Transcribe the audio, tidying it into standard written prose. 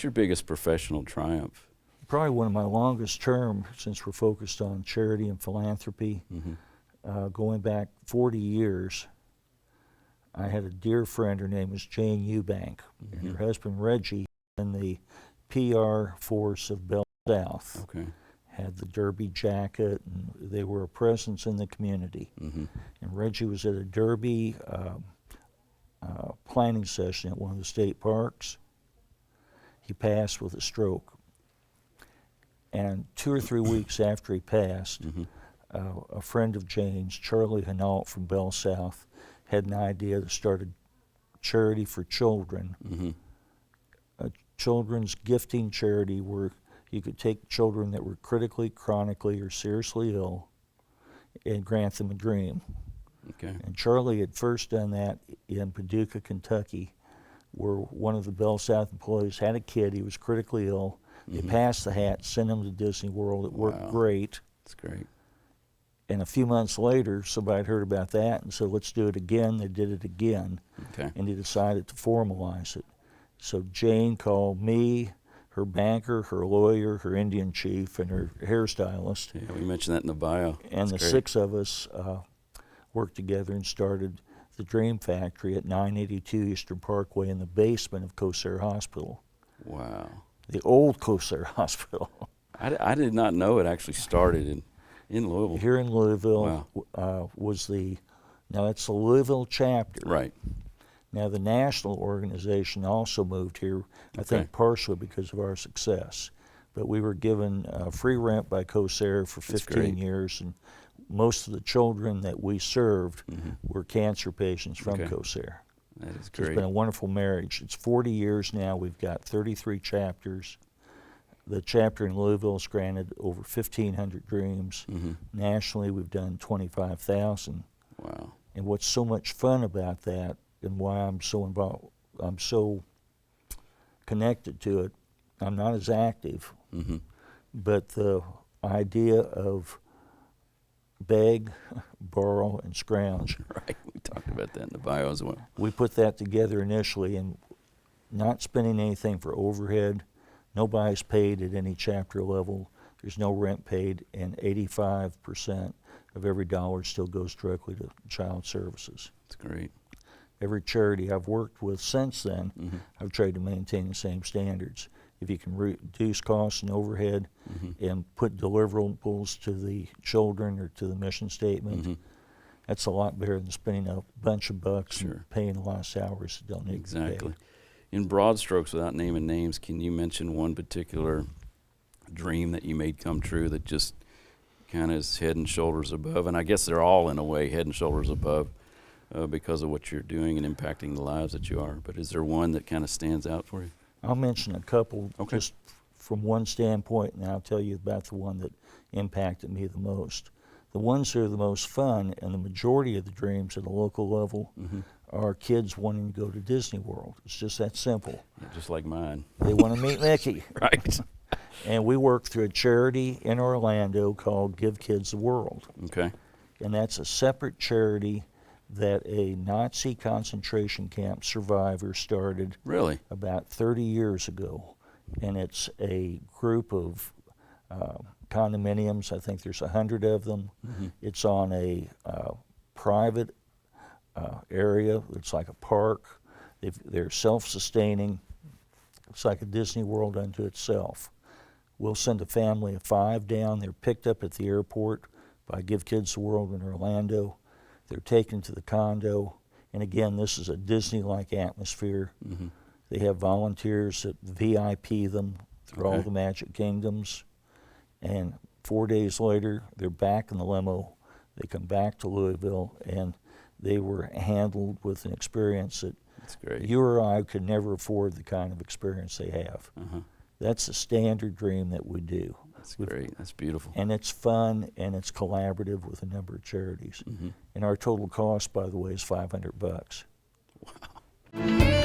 What's your biggest professional triumph? Probably one of my longest term, since we're focused on charity and philanthropy. Going back 40 years, I had a dear friend, her name was Jane Eubank, and her husband Reggie in the PR force of Bell South. Okay. Had the derby jacket, and they were a presence in the community. And Reggie was at a derby planning session at one of the state parks. He passed with a stroke. And 2 or 3 weeks after he passed, a friend of Jane's, Charlie Hinault from Bell South, had an idea to start a charity for children, a children's gifting charity where you could take children that were critically, chronically, or seriously ill and grant them a dream. Okay. And Charlie had first done that in Paducah, Kentucky, where one of the Bell South employees had a kid. He was critically ill. They passed the hat, sent him to Disney World. It worked great. That's great. And a few months later, somebody had heard about that and said, let's do it again. They did it again. Okay. And they decided to formalize it. So Jane called me, her banker, her lawyer, her Indian chief, and her hairstylist. Yeah, we mentioned that in the bio. And That's the great. 6 of us worked together and started the Dream Factory at 982 Eastern Parkway in the basement of Cosair Hospital. Wow. The old Cosair Hospital. I did not know it actually started in Louisville. Here in Louisville was now it's the Louisville chapter. Right. Now the national organization also moved here, I think partially because of our success. But we were given free rent by Cosair for 15 years, and most of the children that we served were cancer patients from Cosair. That is It's great. been a wonderful marriage. It's 40 years now. We've got 33 chapters. The chapter in Louisville has granted over 1,500 dreams. Nationally, we've done 25,000. Wow. And what's so much fun about that, and why I'm so involved, I'm so connected to it, I'm not as active, but the idea of beg, borrow, and scrounge. Right. We talked about that in the bio as well. We put that together initially, and not spending anything for overhead. Nobody's paid at any chapter level. There's no rent paid, and 85% of every dollar still goes directly to child services. That's great. Every charity I've worked with since then, I've tried to maintain the same standards. If you can reduce costs and overhead and put deliverables to the children or to the mission statement, that's a lot better than spending a bunch of bucks and paying a lot of salaries that don't need to be paid. In broad strokes, without naming names, can you mention one particular dream that you made come true that just kind of is head and shoulders above? And I guess they're all, in a way, head and shoulders above because of what you're doing and impacting the lives that you are. But is there one that kind of stands out for you? I'll mention a couple just from one standpoint, and I'll tell you about the one that impacted me the most. The ones that are the most fun, and the majority of the dreams at a local level, are kids wanting to go to Disney World. It's just that simple. Yeah, just like mine. They want to meet Mickey. Right. And we work through a charity in Orlando called Give Kids the World. Okay. And that's a separate charity that a Nazi concentration camp survivor started about 30 years ago. And it's a group of condominiums. I think there's 100 of them. It's on a private area. It's like a park. They're self-sustaining. It's like a Disney World unto itself. We'll send a family of 5 down. They're picked up at the airport by Give Kids the World in Orlando. They're taken to the condo. And again, this is a Disney-like atmosphere. They have volunteers that VIP them through all the Magic Kingdoms. And 4 days later, they're back in the limo. They come back to Louisville, and they were handled with an experience that you or I could never afford the kind of experience they have. That's the standard dream that we do. That's great. That's beautiful. And it's fun, and it's collaborative with a number of charities. And our total cost, by the way, is $500. Wow.